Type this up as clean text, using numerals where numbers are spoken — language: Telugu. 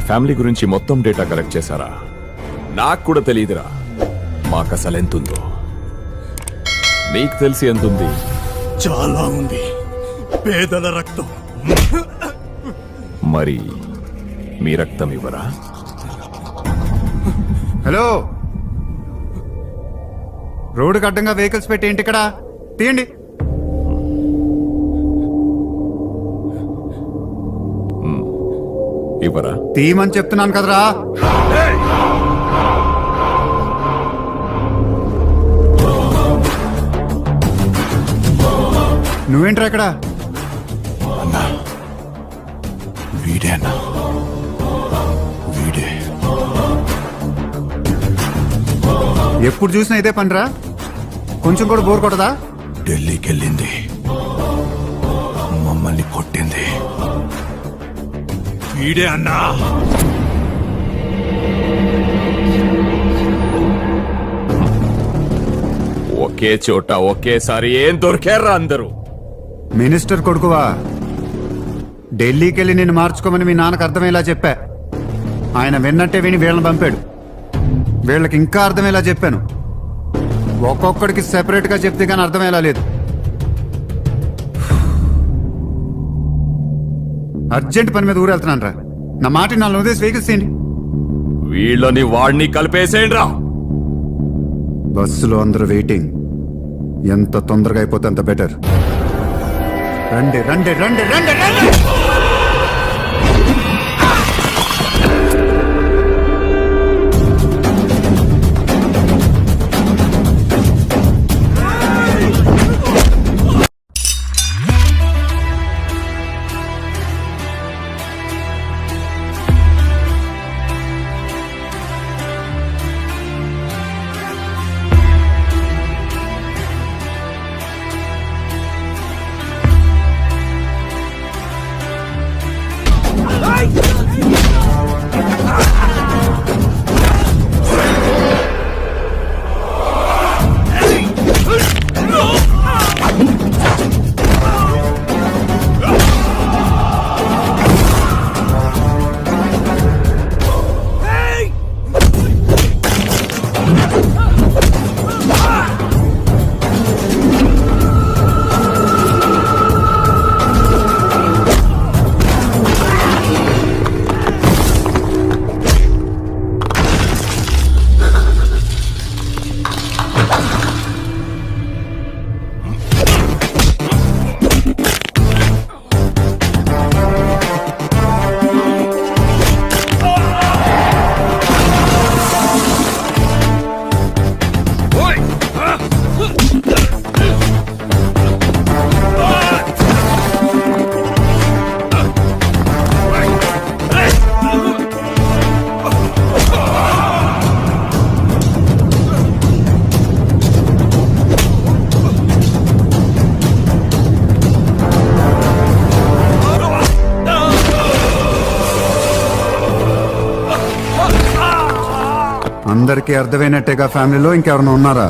ఫ్యామిలీ గురించి మొత్తం డేటా కలెక్ట్ చేశారా? నాకు కూడా తెలియదురా మాకు అసలు ఎంతుందో. నీకు తెలిసి ఎంతుంది? చాలా ఉంది. పేదల రక్తం. మరి మీ రక్తం ఇవ్వరా? హలో, రోడ్డుకి అడ్డంగా వెహికల్స్ పెట్టి ఏంటి ఇక్కడ? తీయండి. ఇవ్వరా? తీయమని చెప్తున్నాను కదరా. నువ్వేంట్రా ఇక్కడ? అన్నా, వీడే అన్నా, వీడే. ఎప్పుడు చూసినా ఇదే పనిరా? కొంచెం కూడా బోర్ కొట్టదా? ఢిల్లీకి వెళ్ళింది, మమ్మల్ని కొట్టింది. వీడే అన్నా. ఒకే చోట ఒకేసారి ఏం దొరికారా అందరూ? మినిస్టర్ కొడుకువా? ఢిల్లీకి వెళ్ళి నిన్ను మార్చుకోమని మీ నాన్నకు అర్థమయ్యేలా చెప్పా. ఆయన విన్నట్టే విని వీళ్ళని పంపాడు. వీళ్ళకి ఇంకా అర్థమయ్యేలా చెప్పాను. ఒక్కొక్కడికి సెపరేట్గా చెప్తే కానీ అర్థమయ్యేలా లేదు. అర్జెంట్ పని మీద ఊరెళ్తున్నాను రా. నా మాట నాలుగు ఉదయం వెహికల్స్ తీయండి. వీళ్ళని వాడిని కలిపేసేయండి రా. బస్సులో అందరూ వెయిటింగ్. ఎంత తొందరగా అయిపోతే అంత బెటర్. రండి రండి రండి రండి రండి. అందరికీ అర్థమైనట్టేగా ఫ్యామిలీలో ఇంకెవరైనా ఉన్నారా?